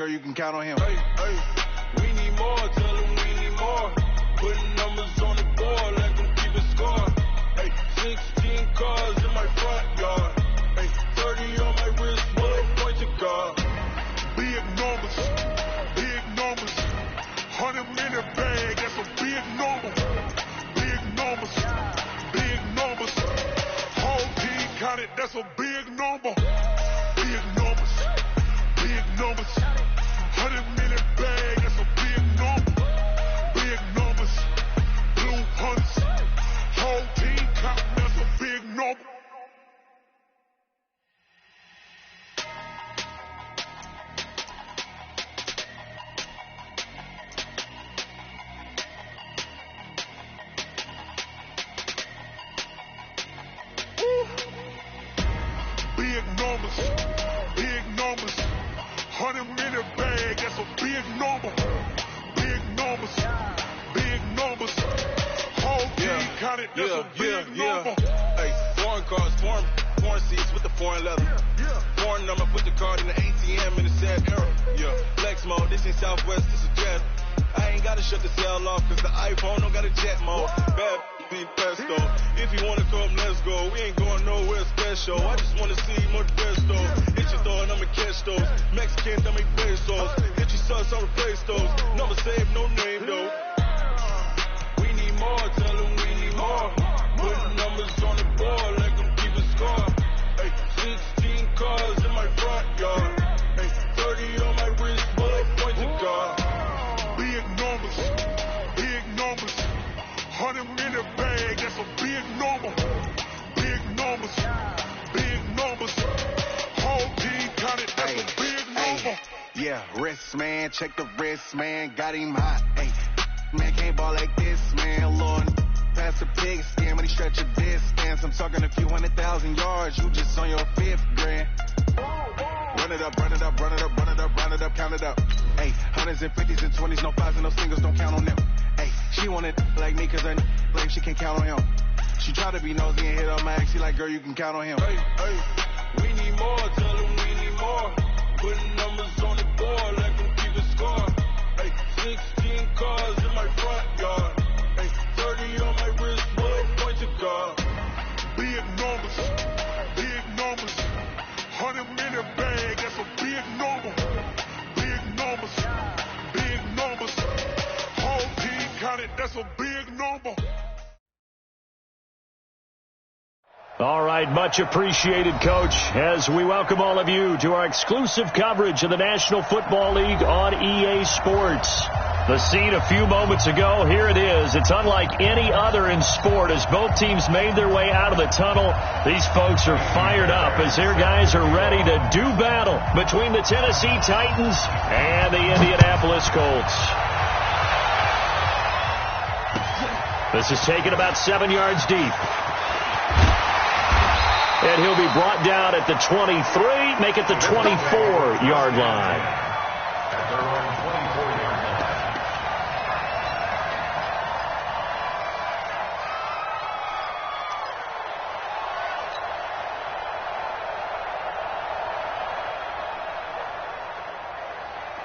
Girl, you can count on him. Hey, we need more, tell them we need more. Putting numbers on the board, let them keep it score. Hey, 16 cars in my front yard. Hey, 30 on my wrist, bullet point to God. Big numbers, 100 minute bag, that's a big number. Big numbers, whole team counted, that's a big number. Big numbers, 100 minute bag, that's a big number. Big numbers, blue hunts, whole team counting, that's a big number. Big numbers, 100 minute bag, that's a big number. Big numbers, whole team counted, that's a big number. Hey, foreign cars, foreign seats with the foreign leather. Foreign number, put the card in the ATM in the sad era. Yeah, flex mode, this ain't Southwest, this is jet. I ain't gotta shut the cell off, cause the iPhone don't got a jet mode. Bad be pesto. If you wanna come, let's go. We ain't going nowhere special. I just wanna see more Desto. Hit your throw and I'ma catch those. Mexicans, I make pesos. Hit your sons, I'll replace those. Number saved, no name though. We need more, tell them we need more. Put numbers on the board, let them keep it score. Hey, 16 cars in my front yard. Hey, 30 on my wrist, bullet point to God. Big numbers, 100 minute bag, that's a big number. Big numbers, whole team counted, that's a big number. Yeah, wrist, man, check the wrist, man, got him hot. Hey, man, can't ball like this, man, Lord. Pass the pig skin when he stretch a distance. I'm talking a few 100,000 yards, you just on your 5th grand. Run it up, count it up. Hey, hundreds and 50s and 20s, no 5s and no singles, don't count on them. Hey, she wanted like me cause her like she can't count on him. She tried to be nosy and hit on my ex, she like, girl, you can count on him. Hey, we need more, tell them we need more. Putting numbers on the board, let them keep it score. Hey, 16 cars in my front yard. Hey, 30 on my wrist, bullet point to God. Big numbers, 100 minute bag, that's a big number. Big numbers, whole team counted, that's a big number. All right, much appreciated, Coach, as we welcome all of you to our exclusive coverage of the National Football League on EA Sports. The scene a few moments ago, here it is. It's unlike any other in sport as both teams made their way out of the tunnel. These folks are fired up as their guys are ready to do battle between the Tennessee Titans and the Indianapolis Colts. This is taken about 7 yards deep. And he'll be brought down at the 23, make it the 24-yard line.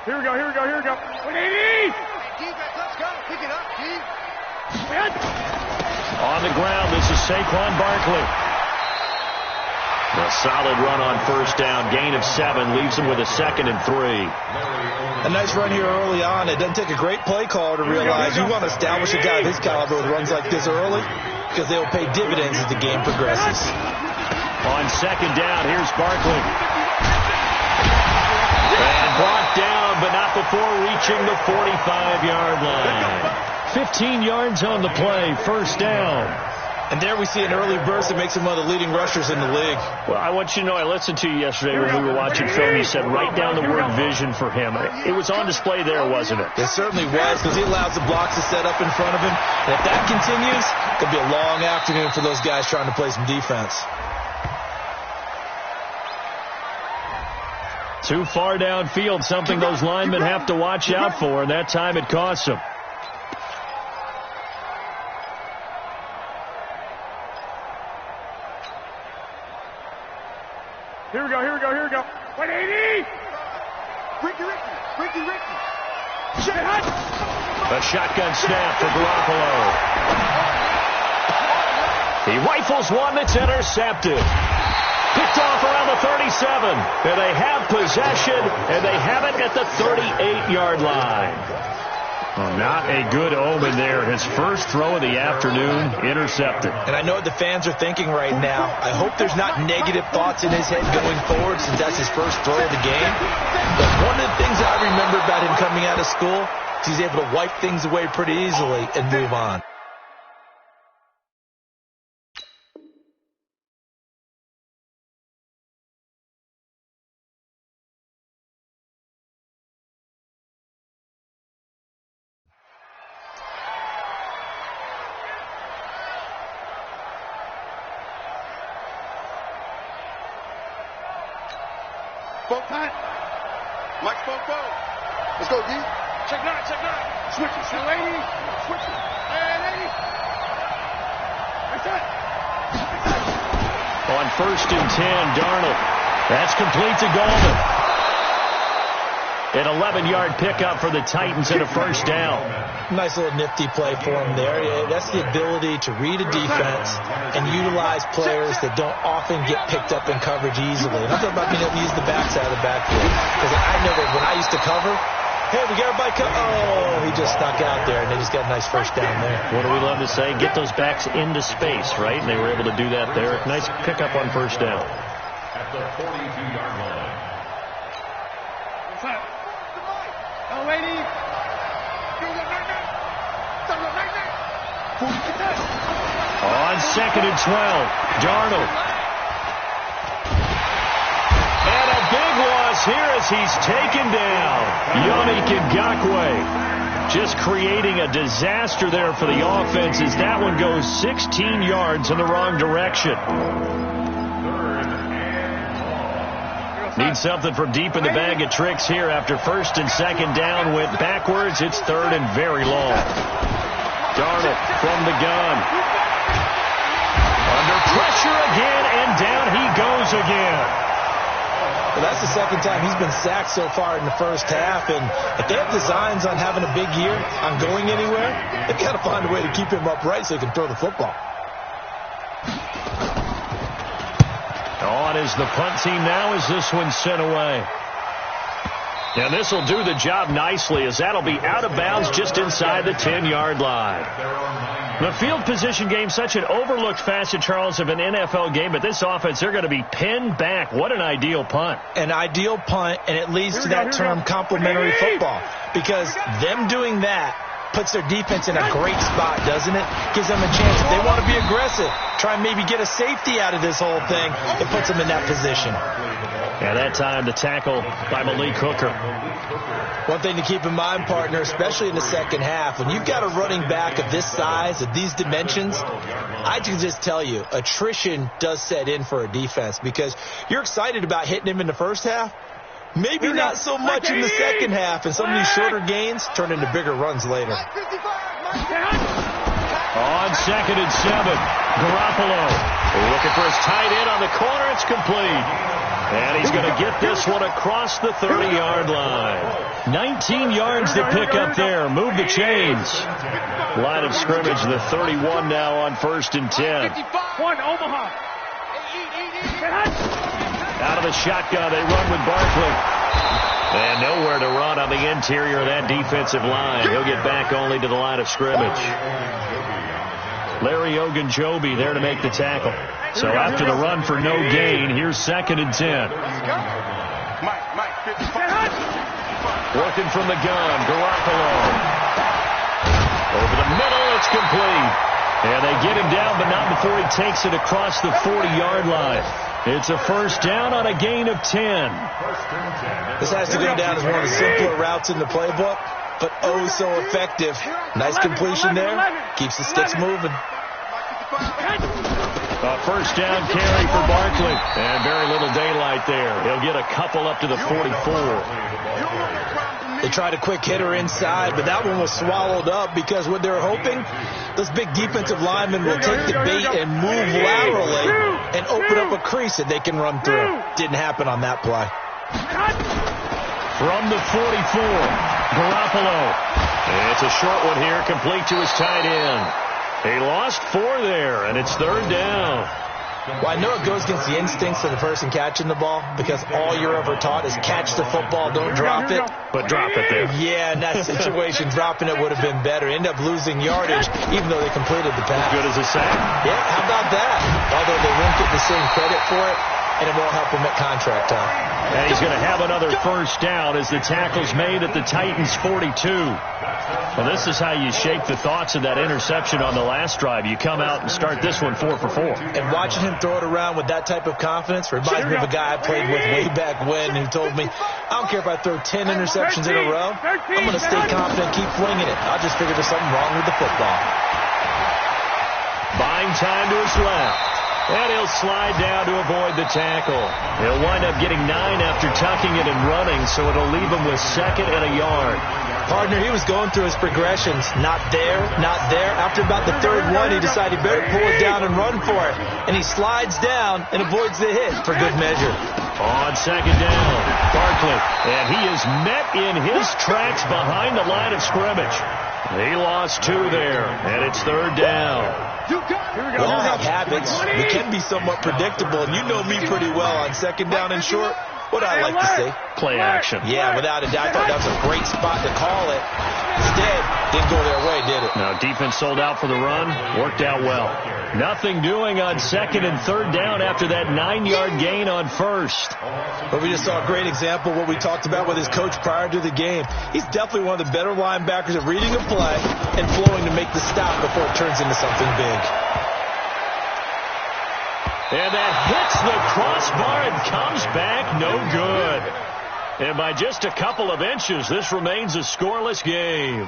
Here we go. 180! Defense, let's go. Pick it up, G. On the ground, this is Saquon Barkley. A solid run on first down, gain of 7, leaves him with a 2nd and 3. A nice run here early on. It doesn't take a great play call to realize you want to establish a guy of his caliber with runs like this early because they will pay dividends as the game progresses. On 2nd down, here's Barkley. And brought down, but not before reaching the 45-yard line. 15 yards on the play, first down. And there we see an early burst that makes him one of the leading rushers in the league. Well, I want you to know, I listened to you yesterday when we were watching film. You said write down the word vision for him. It was on display there, wasn't it? It certainly was, because he allows the blocks to set up in front of him. And if that continues, it could be a long afternoon for those guys trying to play some defense. Too far downfield, something those linemen have to watch out for, and that time it costs them. Here we go. 180! Ricky. A shotgun snap for Garoppolo. He rifles one that's intercepted. Picked off around the 37. And they have possession, and they have it at the 38-yard line. Well, not a good omen there. His first throw of the afternoon intercepted. And I know what the fans are thinking right now. I hope there's not negative thoughts in his head going forward since that's his first throw of the game. But one of the things I remember about him coming out of school is he's able to wipe things away pretty easily and move on. Both time. Mike both. Let's go, D. Check nine. Switch it. Lady. Switch it. Hey, lady. That's it. On 1st and 10, Darnold. That's complete to Goldman. An 11-yard pickup for the Titans and a first down. Nice little nifty play for him there. Yeah, that's the ability to read a defense and utilize players that don't often get picked up in coverage easily. And I'm talking about being able to use the backside of the backfield. Because I know that when I used to cover, hey, we got everybody cover. Oh, he just stuck out there, and they just got a nice first down there. What do we love to say? Get those backs into space, right? And they were able to do that there. Nice pickup on first down. At the 42-yard line. What's up? Oh, lady. On 2nd and 12, Darnold. And a big loss here as he's taken down. Yannick Ngakoue just creating a disaster there for the offense as that one goes 16 yards in the wrong direction. Need something from deep in the bag of tricks here after 1st and 2nd down went backwards. It's 3rd and very long. Darnold from the gun. Under pressure again, and down he goes again. Well, that's the second time he's been sacked so far in the first half, and if they have designs on having a big year, on going anywhere, they've got to find a way to keep him upright so he can throw the football. On is the punt team now as this one's sent away. And this will do the job nicely as that'll be out of bounds just inside the 10-yard line. The field position game, such an overlooked facet, Charles, of an NFL game, but this offense, they're going to be pinned back. What an ideal punt. An ideal punt, and it leads to that term complementary football, because them doing that puts their defense in a great spot, doesn't it? Gives them a chance. If they want to be aggressive, try and maybe get a safety out of this whole thing, it puts them in that position. And that time the tackle by Malik Hooker. One thing to keep in mind, partner, especially in the second half, when you've got a running back of this size, of these dimensions, I can just tell you, attrition does set in for a defense because you're excited about hitting him in the first half. Maybe not so much in the second half, and some of these shorter gains turn into bigger runs later. On 2nd and 7, Garoppolo looking for his tight end on the corner. It's complete. And he's going to get this one across the 30-yard line. 19 yards to pick up there. Move the chains. Line of scrimmage, the 31 now on 1st and 10. One, Omaha. Out of the shotgun, they run with Barkley. And nowhere to run on the interior of that defensive line. He'll get back only to the line of scrimmage. Larry Ogunjobi there to make the tackle. So after the run for no gain, here's 2nd and 10. Working from the gun, Garoppolo. Over the middle, it's complete. And they get him down, but not before he takes it across the 40-yard line. It's a first down on a gain of 10. This has to go down as one of the simpler routes in the playbook, but oh so effective. Nice completion there. Keeps the sticks moving. A first down carry for Barkley. And very little daylight there. He'll get a couple up to the 44. They tried a quick hitter inside, but that one was swallowed up because what they're hoping, those big defensive linemen will take the bait and move laterally and open up a crease that they can run through. Didn't happen on that play. From the 44, Garoppolo. It's a short one here, complete to his tight end. He lost 4 there, and it's 3rd down. Well, I know it goes against the instincts of the person catching the ball because all you're ever taught is catch the football, don't drop it. But drop it there. Yeah, in that situation, dropping it would have been better. End up losing yardage, even though they completed the pass. Good as a sack. Yeah, how about that? Although they won't get the same credit for it, and it won't help him at contract time. And he's going to have another first down as the tackle's made at the Titans' 42. Well, this is how you shake the thoughts of that interception on the last drive. You come out and start this one 4 for 4. And watching him throw it around with that type of confidence reminds me of a guy I played with way back when who told me, I don't care if I throw 10 interceptions in a row. I'm going to stay confident, keep flinging it. I'll just figure there's something wrong with the football. Buying time to his left. And he'll slide down to avoid the tackle. He'll wind up getting 9 after tucking it and running, so it'll leave him with 2nd and a yard. Partner, he was going through his progressions. Not there, not there. After about the 3rd one, he decided he better pull it down and run for it. And he slides down and avoids the hit for good measure. On 2nd down, Barkley. And he is met in his tracks behind the line of scrimmage. He lost 2 there, and it's 3rd down. When you have habits, we can be somewhat predictable, and you know me pretty well on 2nd down and short. What I like to say? Play action. Yeah, without a doubt. I thought that was a great spot to call it. Instead, didn't go their way, did it? No, defense sold out for the run. Worked out well. Nothing doing on 2nd and 3rd down after that 9-yard gain on 1st. But we just saw a great example of what we talked about with his coach prior to the game. He's definitely one of the better linebackers at reading a play and flowing to make the stop before it turns into something big. And that hits the crossbar and comes back no good. And by just a couple of inches, this remains a scoreless game.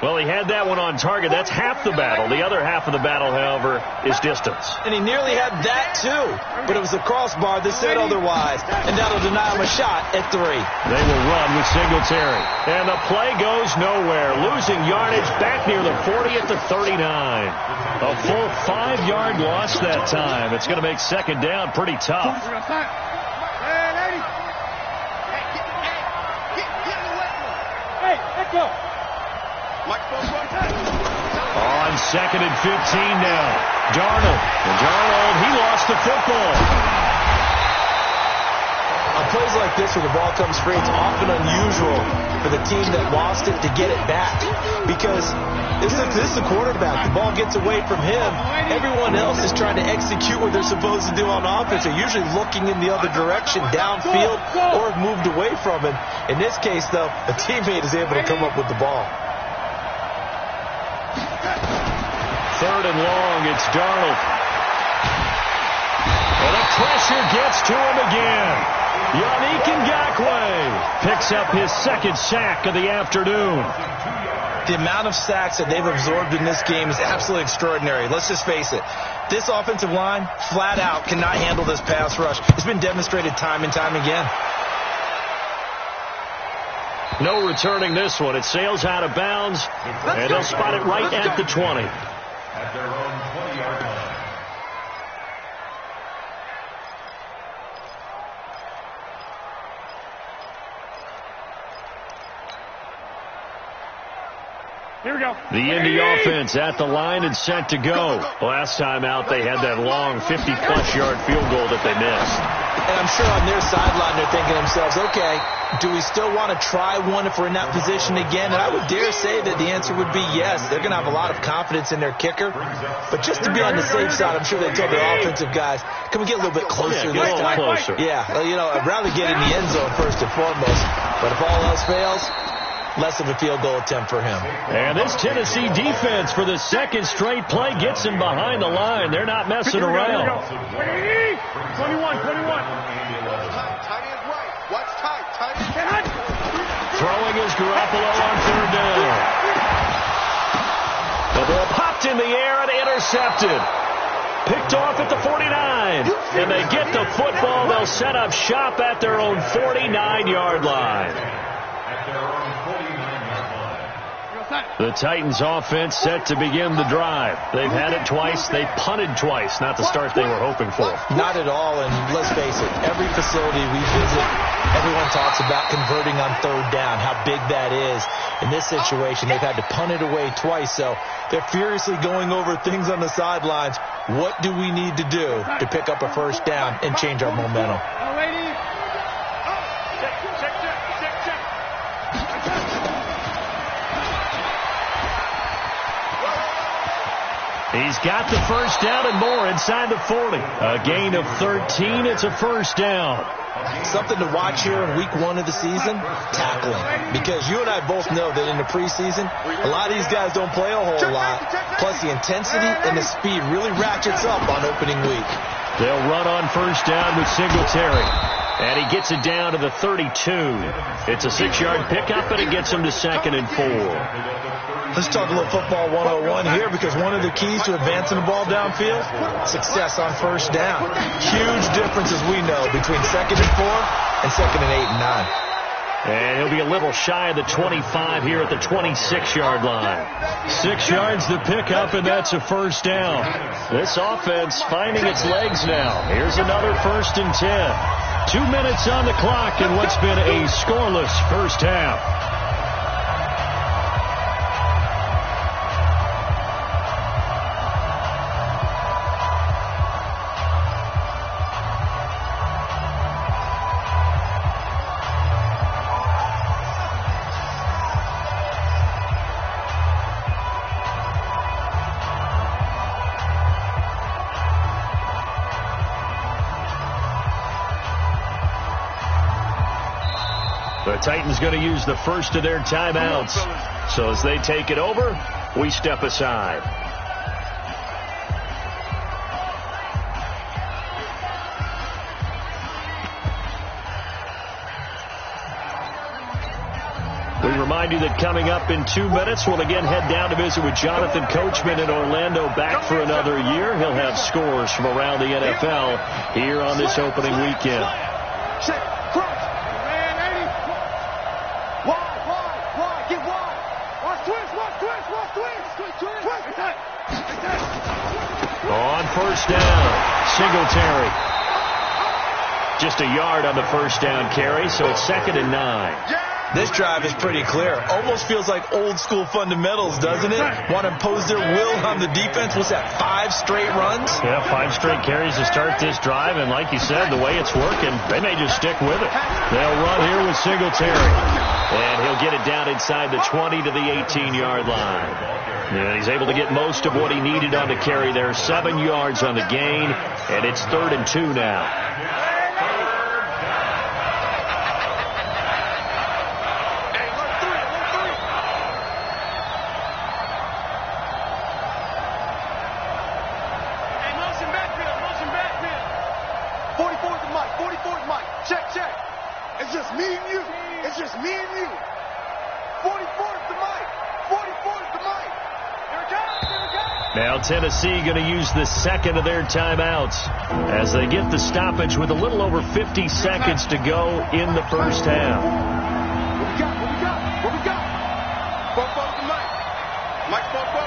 Well, he had that one on target. That's half the battle. The other half of the battle, however, is distance. And he nearly had that, too. But it was a crossbar that said otherwise. And that'll deny him a shot at 3. They will run with Singletary. And the play goes nowhere. Losing yardage back near the 40 at the 39. A full 5-yard loss that time. It's going to make 2nd down pretty tough. Let's go. On 2nd and 15 now. Darnold. And Darnold, he lost the football. On plays like this where the ball comes free, it's often unusual for the team that lost it to get it back. Because this is the quarterback. The ball gets away from him. Everyone else is trying to execute what they're supposed to do on offense. They're usually looking in the other direction, downfield, or have moved away from him. In this case, though, a teammate is able to come up with the ball. 3rd and long, it's Darnold. And the pressure gets to him again. Yannick Ngakoue picks up his 2nd sack of the afternoon. The amount of sacks that they've absorbed in this game is absolutely extraordinary. Let's just face it. This offensive line, flat out, cannot handle this pass rush. It's been demonstrated time and time again. No returning this one. It sails out of bounds, and they'll spot it right at the 20. At their own 20-yard line. Here we go. The Indy offense at the line and set to go. Last time out, they had that long 50-plus yard field goal that they missed. And I'm sure on their sideline they're thinking to themselves, okay, do we still want to try one if we're in that position again? And I would dare say that the answer would be yes. They're going to have a lot of confidence in their kicker. But just to be on the safe side, I'm sure they told their offensive guys, can we get a little bit closer this time? Closer. Yeah, well, you know, I'd rather get in the end zone first and foremost. But if all else fails, less of a field goal attempt for him. And this Tennessee defense for the 2nd straight play gets him behind the line. They're not messing around. 21. Tight end right. Watch tight. Throwing is Garoppolo on 3rd down. The ball popped in the air and intercepted. Picked off at the 49. And they get the football. They'll set up shop at their own 49-yard line. The Titans offense set to begin the drive. They've had it twice. They punted twice. Not the start they were hoping for. Not at all, and let's face it, every facility we visit, Everyone talks about converting on third down, how big that is. In this situation, they've had to punt it away twice, so they're furiously going over things on the sidelines. What do we need to do to pick up a first down and change our momentum? He's got the first down and more inside the 40. A gain of 13. It's a first down. Something to watch here in week 1 of the season, tackling. Because you and I both know that in the preseason, a lot of these guys don't play a whole lot. Plus the intensity and the speed really ratchets up on opening week. They'll run on first down with Singletary. And he gets it down to the 32. It's a 6-yard pickup, and it gets him to 2nd and 4. Let's talk a little football 101 here, because one of the keys to advancing the ball downfield, success on first down. Huge difference, as we know, between 2nd and 4 and 2nd and 8 and 9. And he'll be a little shy of the 25 here at the 26-yard line. 6 yards the pickup, and that's a first down. This offense finding its legs now. Here's another 1st and 10. 2 minutes on the clock in what's been a scoreless first half. The Titans going to use the first of their timeouts. So as they take it over, we step aside. We remind you that coming up in 2 minutes, we'll again head down to visit with Jonathan Coachman in Orlando, back for another year. He'll have scores from around the NFL here on this opening weekend. On first down, Singletary. Just a yard on the first down carry, so it's 2nd and 9. This drive is pretty clear. Almost feels like old school fundamentals, doesn't it? Want to impose their will on the defense. What's that, 5 straight runs? Yeah, 5 straight carries to start this drive, and like you said, the way it's working, they may just stick with it. They'll run here with Singletary, and he'll get it down inside the 20 to the 18-yard line. And he's able to get most of what he needed on the carry there. 7 yards on the gain, and it's 3rd and 2 now. Now Tennessee going to use the second of their timeouts as they get the stoppage with a little over 50 seconds to go in the first half. What we got? Fofo to Mike. Mike Fofo.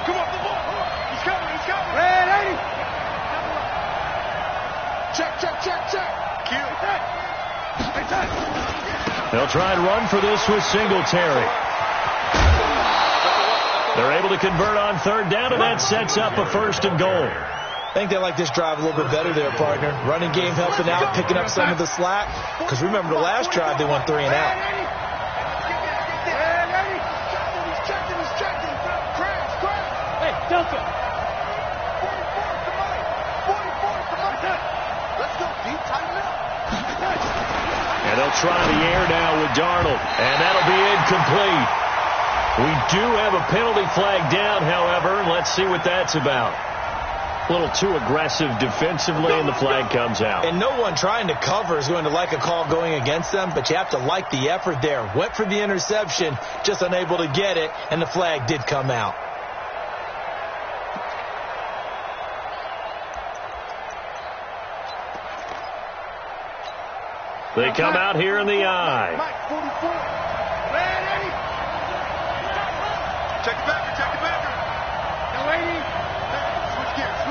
Come on, the ball. He's coming. Red 80. Check. Q. They'll try and run for this with Singletary. They're able to convert on third down, and that sets up a 1st and goal. I think they like this drive a little bit better there, partner. Running game helping out, picking up some of the slack. Because remember, the last drive, they went 3 and out. Hey, Delta. Let's go, deep, tighten up. And they'll try the air now with Darnold, and that'll be incomplete. We do have a penalty flag down, however. Let's see what that's about. A little too aggressive defensively, and the flag comes out. And no one trying to cover is going to like a call going against them, but you have to like the effort there. Went for the interception, just unable to get it, and the flag did come out. They come out here in the eye. Mike, 44. Check it back. No, 80. Switch gears.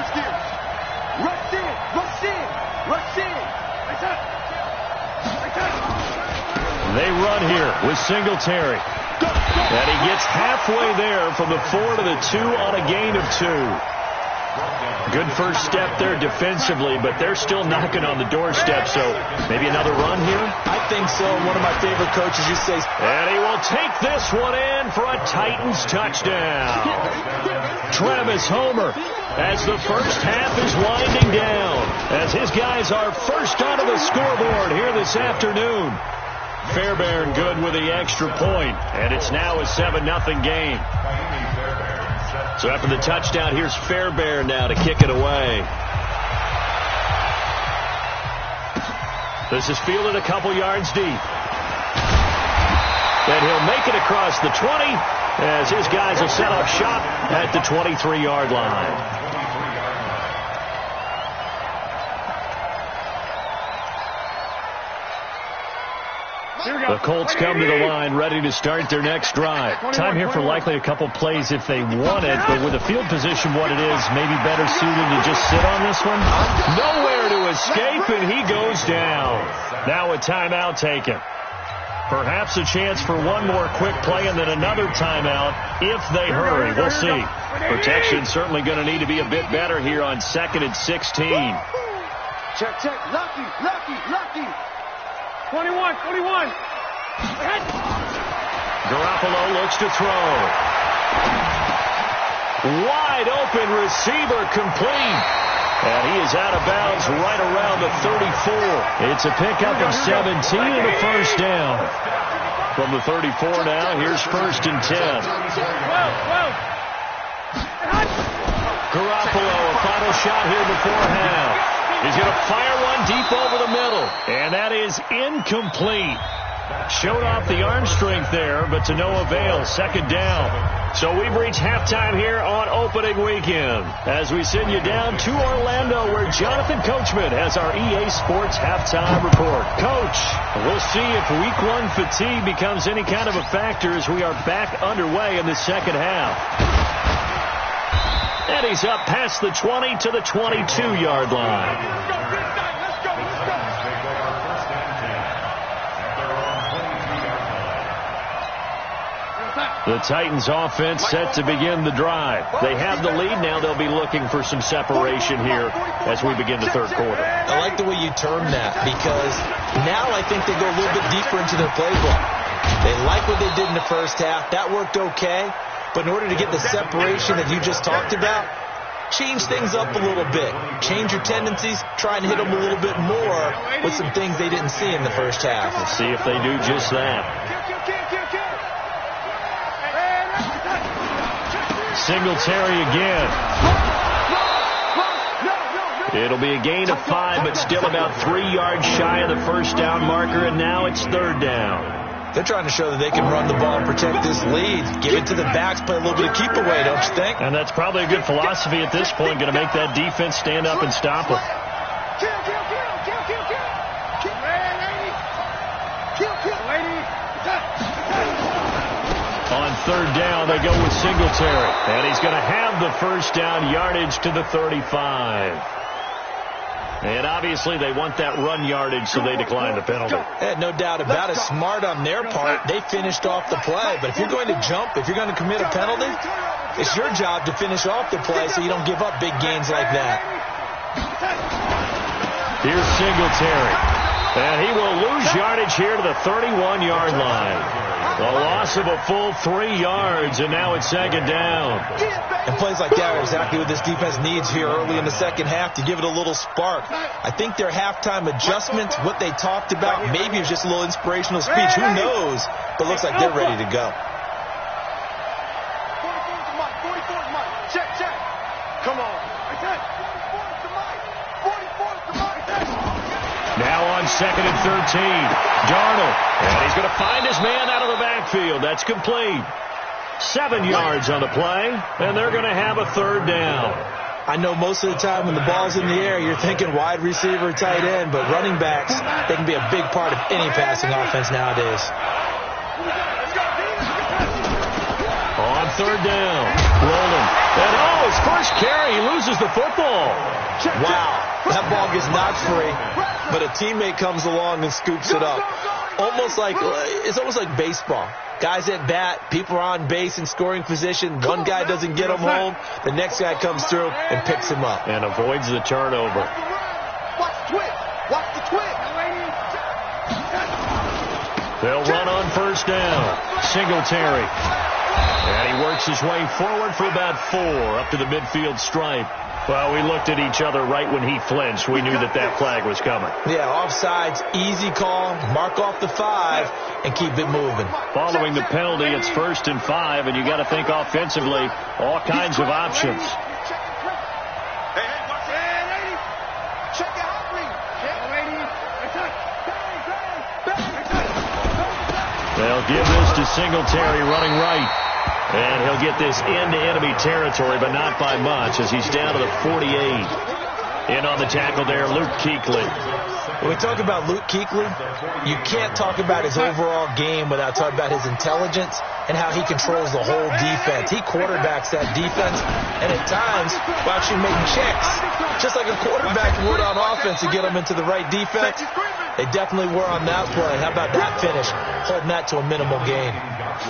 Rush in. Right with Singletary. And he gets halfway there from the 4 to the 2 on a gain of 2. Good first step there defensively, but they're still knocking on the doorstep, so maybe another run here? I think so. One of my favorite coaches used to say. And he will take this one in for a Titans touchdown. Travis Homer, as the first half is winding down, as his guys are first onto the scoreboard here this afternoon. Fairbairn good with the extra point, and it's now a 7-0 game. So after the touchdown, here's Fairbairn now to kick it away. This is fielded a couple yards deep. And he'll make it across the 20 as his guys will set up shop at the 23-yard line. The Colts come to the line, ready to start their next drive. Time here for likely a couple plays if they want it, but with the field position what it is, maybe better suited to just sit on this one. Nowhere to escape, and he goes down. Now a timeout taken. Perhaps a chance for one more quick play and then another timeout if they hurry. We'll see. Protection certainly going to need to be a bit better here on 2nd and 16. Check. Lucky. 21. Garoppolo looks to throw. Wide open receiver complete. And he is out of bounds right around the 34. It's a pickup of 17 and a first down. From the 34 now, here's 1st and 10. Garoppolo, a final shot here before half. He's going to fire one deep over the middle. And that is incomplete. Showed off the arm strength there, but to no avail. 2nd down. So we've reached halftime here on opening weekend as we send you down to Orlando where Jonathan Coachman has our EA Sports halftime report. Coach, we'll see if week 1 fatigue becomes any kind of a factor as we are back underway in the second half. And he's up past the 20 to the 22-yard line. The Titans offense set to begin the drive. They have the lead. Now they'll be looking for some separation here as we begin the 3rd quarter. I like the way you term that because now I think they go a little bit deeper into their playbook. They like what they did in the first half. That worked okay. But in order to get the separation that you just talked about, change things up a little bit. Change your tendencies. Try and hit them a little bit more with some things they didn't see in the first half. Let's see if they do just that. Singletary again. It'll be a gain of 5, but still about 3 yards shy of the first down marker, and now it's 3rd down. They're trying to show that they can run the ball and protect this lead. Give it to the backs, play a little bit of keep away, don't you think? And that's probably a good philosophy at this point, going to make that defense stand up and stop them. On 3rd down, they go with Singletary. And he's going to have the first down yardage to the 35. And obviously they want that run yardage, so they decline the penalty. No doubt about it. Smart on their part. They finished off the play. But if you're going to jump, if you're going to commit a penalty, it's your job to finish off the play so you don't give up big gains like that. Here's Singletary. And he will lose yardage here to the 31-yard line. The loss of a full 3 yards, and now it's 2nd down. And plays like that are exactly what this defense needs here early in the second half to give it a little spark. I think their halftime adjustments, what they talked about, maybe it was just a little inspirational speech. Who knows? But it looks like they're ready to go. 44's Mike. Check. Come on. Now on 2nd and 13. Darnold. And he's going to find his man out of the backfield. That's complete. 7 yards on the play, and they're going to have a 3rd down. I know most of the time when the ball's in the air, you're thinking wide receiver, tight end, but running backs, they can be a big part of any passing offense nowadays. On 3rd down, rolling. And his first carry, he loses the football. Wow, that ball gets knocked free, but a teammate comes along and scoops it up. it's almost like baseball. Guys at bat, people are on base in scoring position. One guy doesn't get him home. The next guy comes through and picks him up. And avoids the turnover. Watch the twist. Watch the twist. They'll run on first down. Singletary. And he works his way forward for about 4 up to the midfield stripe. Well, we looked at each other right when he flinched. We knew that flag was coming. Yeah, offsides, easy call, mark off the 5, and keep it moving. Following the penalty, it's 1st and 5, and you got to think offensively, all kinds of options. They'll give this to Singletary running right. And he'll get this into enemy territory, but not by much, as he's down to the 48. In on the tackle there, Luke Kuechly. When we talk about Luke Kuechly, you can't talk about his overall game without talking about his intelligence and how he controls the whole defense. He quarterbacks that defense, and at times, will actually make checks, just like a quarterback would on offense to get them into the right defense. They definitely were on that play. How about that finish? Holding that to a minimal gain.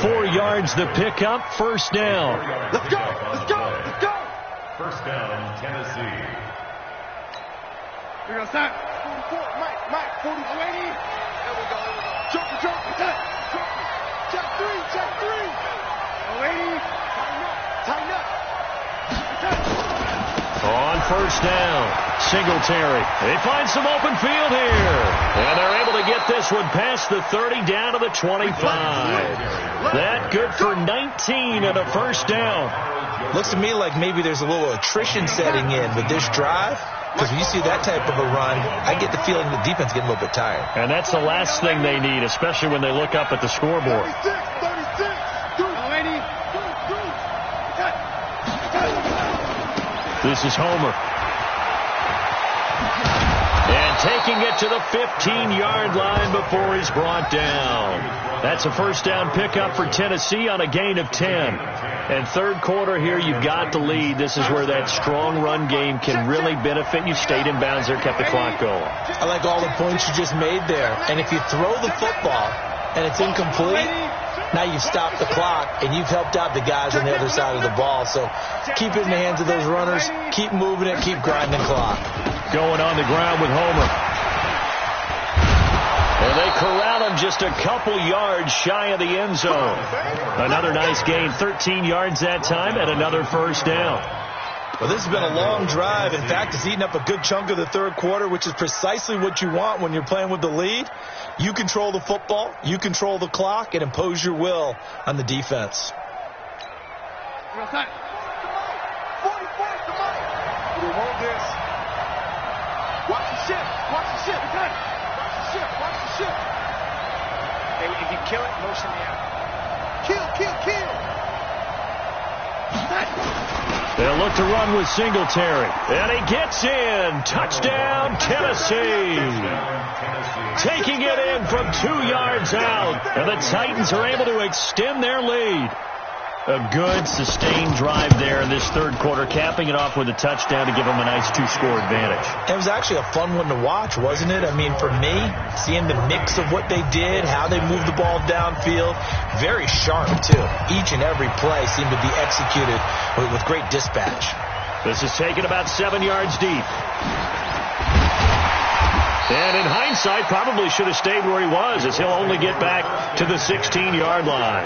4 yards the pickup, 1st down. Let's go, let's go, let's go. 1st down, Tennessee. We're going to start. 44, Mike, 40, 20. There we go. Jump. Check 3. Tighten up. On 1st down, Singletary. They find some open field here. And they're able to get this one past the 30 down to the 25. That good for 19 and a 1st down. Looks to me like maybe there's a little attrition setting in with this drive. Because when you see that type of a run, I get the feeling the defense getting a little bit tired. And that's the last thing they need, especially when they look up at the scoreboard. 36. This is Homer. And taking it to the 15-yard line before he's brought down. That's a 1st down pickup for Tennessee on a gain of 10. And 3rd quarter here, you've got the lead. This is where that strong run game can really benefit you. Stayed in bounds there, kept the clock going. I like all the points you just made there. And if you throw the football and it's incomplete, now you've stopped the clock and you've helped out the guys on the other side of the ball. So keep it in the hands of those runners. Keep moving it. Keep grinding the clock. Going on the ground with Homer. And they corral him just a couple yards shy of the end zone. Another nice gain, 13 yards that time, and another 1st down. Well, this has been a long drive. In fact, it's eaten up a good chunk of the 3rd quarter, which is precisely what you want when you're playing with the lead. You control the football, you control the clock, and impose your will on the defense. We won't this. Watch the ship. Hey, if you kill it, motion me out. Kill. They'll look to run with Singletary. And he gets in. Touchdown, Tennessee. Taking it in from 2 yards out. And the Titans are able to extend their lead. A good, sustained drive there in this 3rd quarter, capping it off with a touchdown to give them a nice 2-score advantage. It was actually a fun one to watch, wasn't it? I mean, for me, seeing the mix of what they did, how they moved the ball downfield, very sharp, too. Each and every play seemed to be executed with great dispatch. This is taken about 7 yards deep. And in hindsight, probably should have stayed where he was, as he'll only get back to the 16-yard line.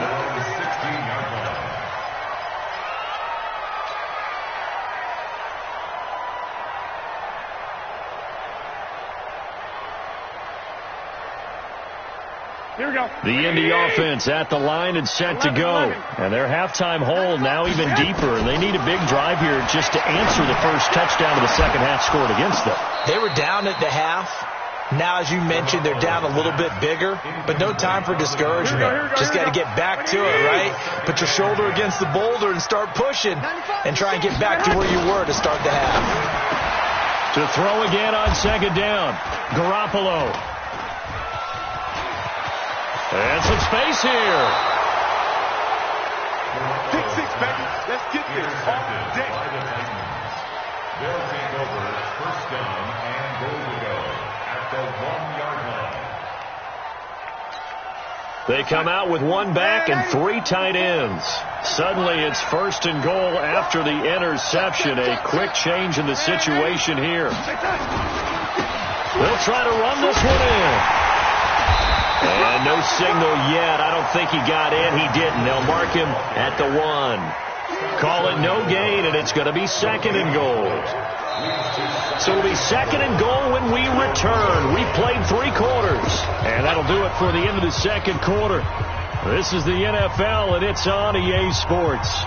Here we go. The Indy offense at the line and set to go. And their halftime hole now even deeper. And they need a big drive here just to answer the first touchdown of the second half scored against them. They were down at the half. Now, as you mentioned, they're down a little bit bigger, but no time for discouragement. Just got to get back to it, right? Put your shoulder against the boulder and start pushing and try and get back to where you were to start the half. To throw again on 2nd down, Garoppolo. And some space here. Pick 6, baby. Let's get this off the deck. They'll take over 1st down and goal to go at the 1-yard line. They come out with one back and 3 tight ends. Suddenly it's 1st and goal after the interception. A quick change in the situation here. They'll try to run this one in. And no signal yet. I don't think he got in. He didn't. They'll mark him at the 1. Call it no gain, and it's going to be 2nd and goal. So it'll be 2nd and goal when we return. We played 3 quarters. And that'll do it for the end of the 2nd quarter. This is the NFL, and it's on EA Sports.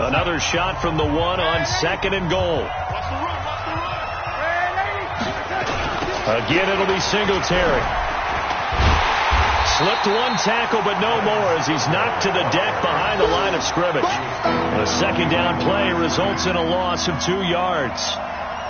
Another shot from the 1 on 2nd and goal. Again, it'll be Singletary. Slipped 1 tackle, but no more as he's knocked to the deck behind the line of scrimmage. A 2nd down play results in a loss of 2 yards.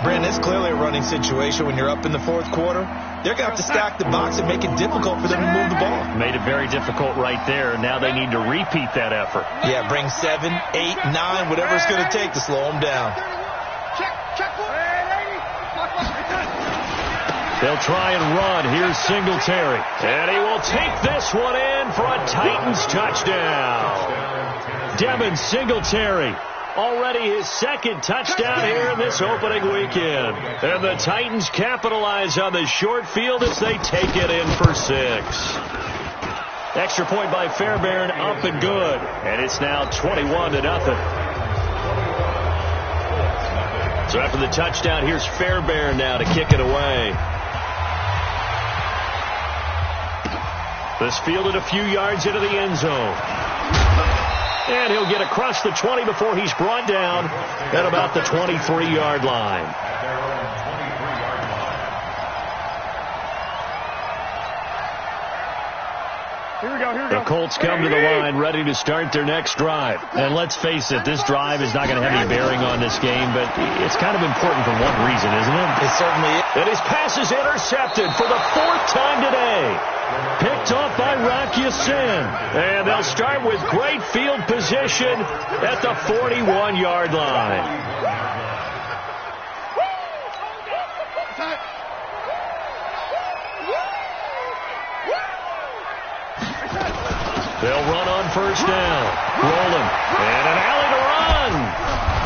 Brandon, it's clearly a running situation when you're up in the 4th quarter. They're going to have to stack the box and make it difficult for them to move the ball. Made it very difficult right there. Now they need to repeat that effort. Yeah, bring 7, 8, 9, whatever it's going to take to slow them down. They'll try and run. Here's Singletary. And he will take this one in for a Titans touchdown. Devin Singletary. Already his 2nd touchdown here in this opening weekend. And the Titans capitalize on the short field as they take it in for 6. Extra point by Fairbairn, up and good. And it's now 21-0. So after the touchdown, here's Fairbairn now to kick it away. This fielded a few yards into the end zone. And he'll get across the 20 before he's brought down at about the 23-yard line. Here we go. The Colts come to the line ready to start their next drive. And let's face it, this drive is not going to have any bearing on this game, but it's kind of important for one reason, isn't it? It certainly is. And his pass is intercepted for the 4th time today. Picked off by Rocky Sin. And they'll start with great field position at the 41-yard line. They'll run on 1st down. Rolling. And an alley to run.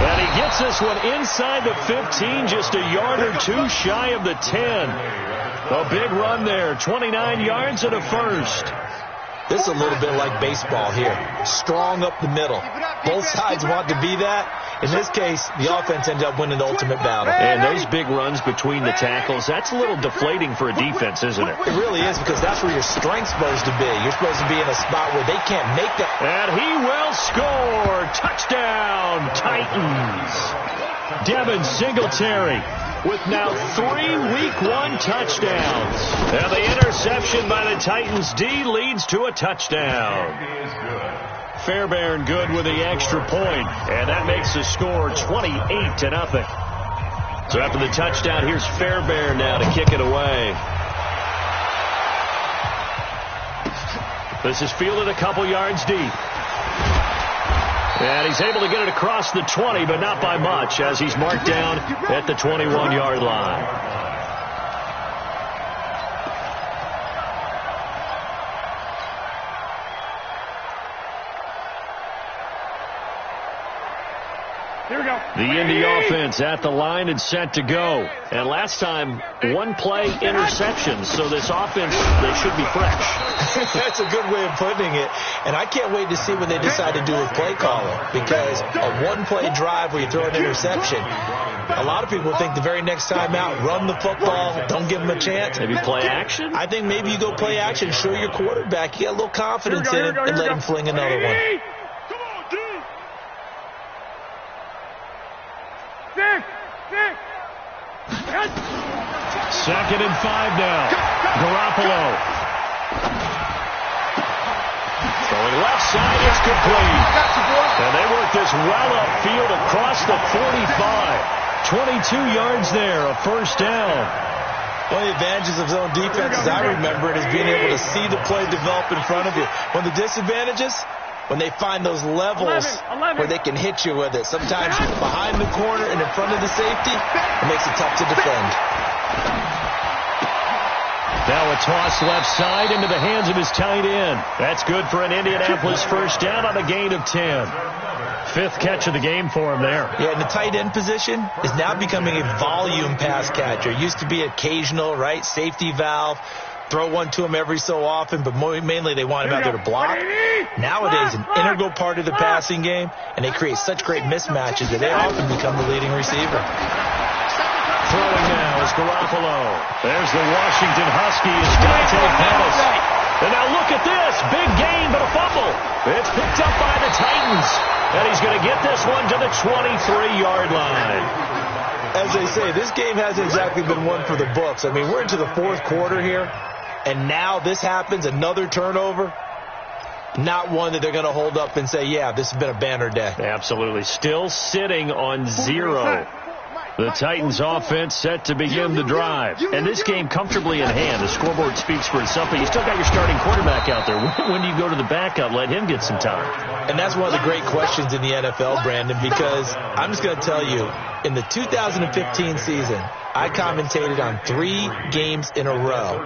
And he gets this one inside the 15, just a yard or 2 shy of the 10. A big run there, 29 yards and a 1st. This is a little bit like baseball here. Strong up the middle. Both sides want to be that. In this case, the offense ended up winning the ultimate battle. And those big runs between the tackles, that's a little deflating for a defense, isn't it? It really is, because that's where your strength's supposed to be. You're supposed to be in a spot where they can't make that. And he will score. Touchdown, Titans. Devin Singletary with now 3 Week 1 touchdowns. And the interception by the Titans D leads to a touchdown. Fairbairn good with the extra point, and that makes the score 28-0. So after the touchdown, here's Fairbairn now to kick it away. This is fielded a couple yards deep. And he's able to get it across the 20, but not by much, as he's marked down at the 21-yard line. Here we go. The Indy offense at the line and set to go. And last time, 1 play interception. So this offense, they should be fresh. That's a good way of putting it. And I can't wait to see what they decide to do with play calling. Because a 1-play drive where you throw an interception, a lot of people think the very next time out, run the football, don't give them a chance. Maybe play action? I think maybe you go play action, show your quarterback you got a little confidence in it, and let him fling another one. 2nd and 5 now. Garoppolo. Throwing left side, it's complete. And they work this well upfield across the 45. 22 yards there, a 1st down. One of the advantages of zone defense, as I remember it, is being able to see the play develop in front of you. One of the disadvantages, when they find those levels 11. where they can hit you with it. Sometimes behind the corner and in front of the safety, it makes it tough to defend. Now a toss left side into the hands of his tight end. That's good for an Indianapolis first down on a gain of 10. Fifth catch of the game for him there. Yeah, and the tight end position is now becoming a volume pass catcher. It used to be occasional, right? Safety valve. Throw one to him every so often, but mainly they want him out there to block. Nowadays, an integral part of the passing game, and they create such great mismatches that they often become the leading receiver. Throwing now is Garoppolo. There's the Washington Huskies, Dante Pettis. And now look at this. Big gain, but a fumble. It's picked up by the Titans. And he's going to get this one to the 23-yard line. As they say, this game hasn't exactly been one for the books. I mean, we're into the fourth quarter here, and now this happens, another turnover. Not one that they're going to hold up and say, yeah, this has been a banner day. Absolutely. Still sitting on 0. The Titans offense set to begin the drive. And this game comfortably in hand. The scoreboard speaks for itself, but you still got your starting quarterback out there. When do you go to the backup? Let him get some time. And that's one of the great questions in the NFL, Brandon, because I'm just going to tell you, in the 2015 season, I commentated on 3 games in a row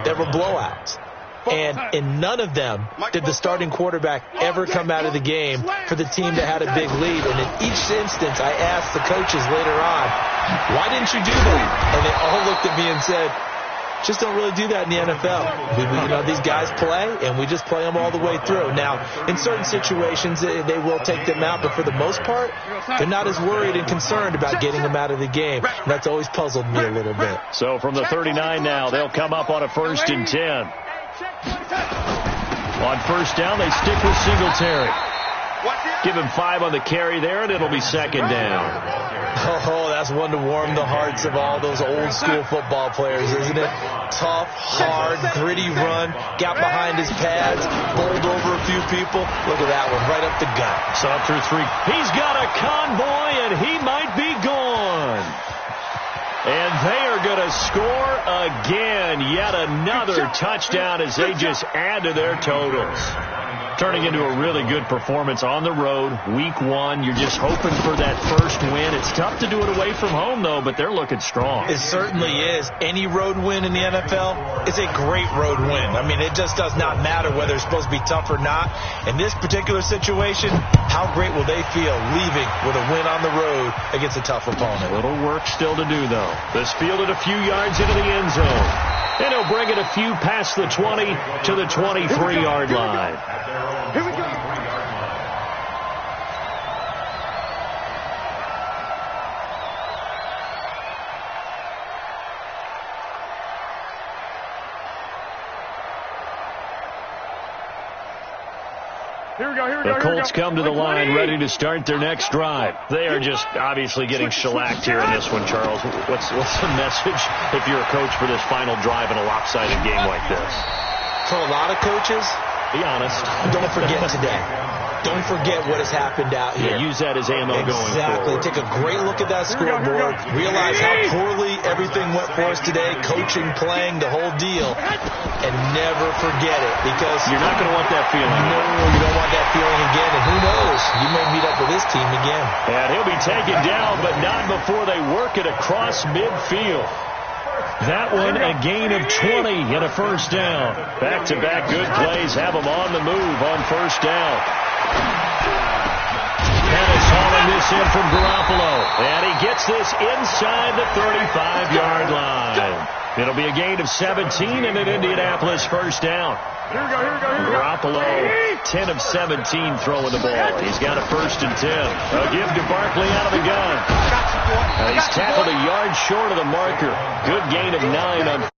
that were blowouts. And in none of them did the starting quarterback ever come out of the game for the team that had a big lead. And in each instance, I asked the coaches later on, why didn't you do that? And they all looked at me and said, just don't really do that in the NFL. These guys play, and we just play them all the way through. Now, in certain situations, they will take them out, but for the most part, they're not as worried and concerned about getting them out of the game. And that's always puzzled me a little bit. So from the 39 now, they'll come up on a 1st and 10. On first down, they stick with Singletary. Give him 5 on the carry there, and it'll be 2nd down. Oh, that's one to warm the hearts of all those old-school football players, isn't it? Tough, hard, gritty run, got behind his pads, bowled over a few people. Look at that one, right up the gut. So through 3. He's got a convoy, and he might be gone. And they are going to score again. Yet another touchdown as they just add to their totals. Turning into a really good performance on the road. Week 1, you're just hoping for that first win. It's tough to do it away from home, though, but they're looking strong. It certainly is. Any road win in the NFL is a great road win. I mean, it just does not matter whether it's supposed to be tough or not. In this particular situation, how great will they feel leaving with a win on the road against a tough opponent? A little work still to do, though. This fielded a few yards into the end zone. And he'll bring it a few past the 20 to the 23-yard line. Here we go. The Colts come to the line ready to start their next drive. They are just obviously getting shellacked here in this one, Charles. What's the message if you're a coach for this final drive in a lopsided game like this? For a lot of coaches, be honest. Don't forget today. Don't forget what has happened out here. Yeah, use that as ammo going forward. Exactly. Take a great look at that scoreboard. Realize how poorly everything went for us today. Coaching, playing, the whole deal. And never forget it, because you're not going to want that feeling. No, you don't want that feeling again. And who knows? You may meet up with this team again. And he'll be taken down, but not before they work it across midfield. That one, a gain of 20 and a first down. Back-to-back good plays have them on the move on first down. Pettis hauling this in from Garoppolo. And he gets this inside the 35-yard line. It'll be a gain of 17 and an Indianapolis first down. Here we go. Garoppolo, 10 of 17 throwing the ball. He's got a 1st and 10. A give to Barkley out of the gun. And he's tackled a yard short of the marker. Good gain of 9 on.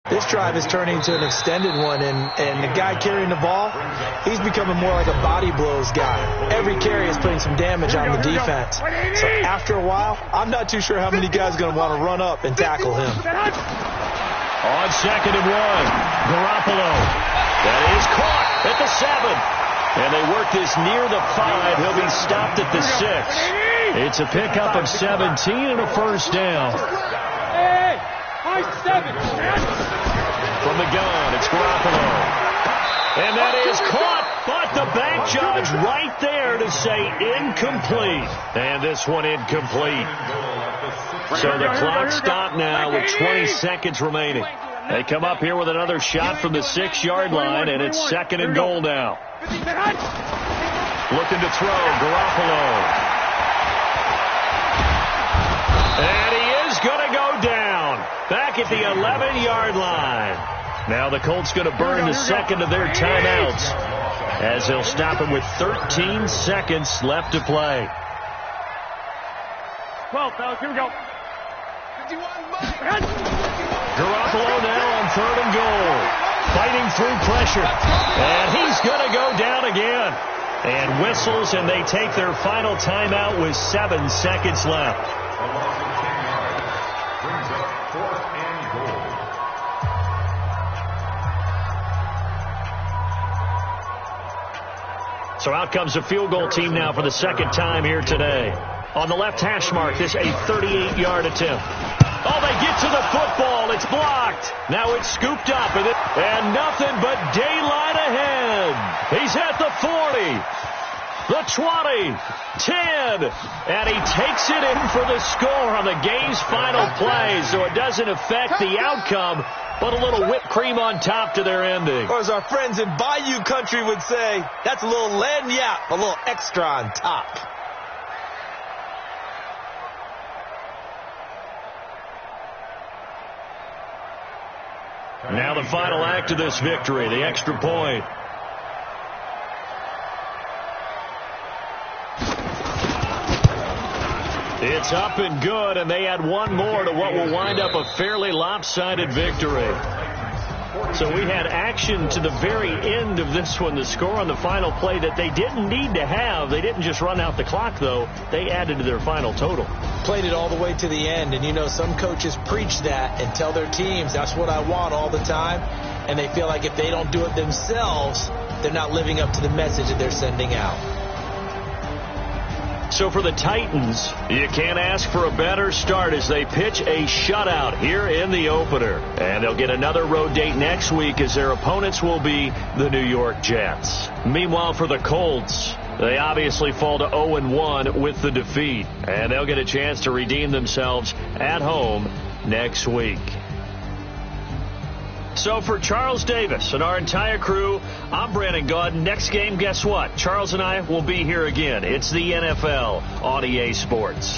This drive is turning into an extended one, and the guy carrying the ball, he's becoming more like a body blows guy. Every carry is putting some damage on the defense. So after a while, I'm not too sure how many guys are going to want to run up and tackle him. On 2nd and 1, Garoppolo. That is caught at the 7. And they work this near the 5. He'll be stopped at the 6. It's a pickup of 17 and a first down. Hey, 7. From the gun, it's Garoppolo. And that is caught, but the back judge right there to say incomplete. And this one incomplete. So the clock stopped now with 20 seconds remaining. They come up here with another shot from the 6-yard line, and it's 2nd and goal now. Looking to throw, Garoppolo. And he is going to go down. Back at the 11-yard line. Now the Colts going to burn the second of their timeouts as they'll stop him with 13 seconds left to play. 12, fellas, here we go. Garoppolo now on 3rd and goal. Fighting through pressure. And he's going to go down again. And whistles, and they take their final timeout with 7 seconds left. So out comes the field goal team now for the second time here today. On the left hash mark, this a 38-yard attempt. Oh, they get to the football. It's blocked. Now it's scooped up, and nothing but daylight ahead. He's at the 40, the 20, 10, and he takes it in for the score on the game's final play, so it doesn't affect the outcome, but a little whipped cream on top to their ending. Or as our friends in Bayou Country would say, that's a little lagniappe, a little extra on top. Now the final act of this victory, the extra point. It's up and good, and they add one more to what will wind up a fairly lopsided victory. So we had action to the very end of this one, the score on the final play that they didn't need to have. They didn't just run out the clock, though. They added to their final total. Played it all the way to the end, and you know some coaches preach that and tell their teams that's what I want all the time, and they feel like if they don't do it themselves, they're not living up to the message that they're sending out. So for the Titans, you can't ask for a better start as they pitch a shutout here in the opener. And they'll get another road date next week as their opponents will be the New York Jets. Meanwhile, for the Colts, they obviously fall to 0-1 with the defeat. And they'll get a chance to redeem themselves at home next week. So for Charles Davis and our entire crew, I'm Brandon Gaud. Next game, guess what? Charles and I will be here again. It's the NFL on EA Sports.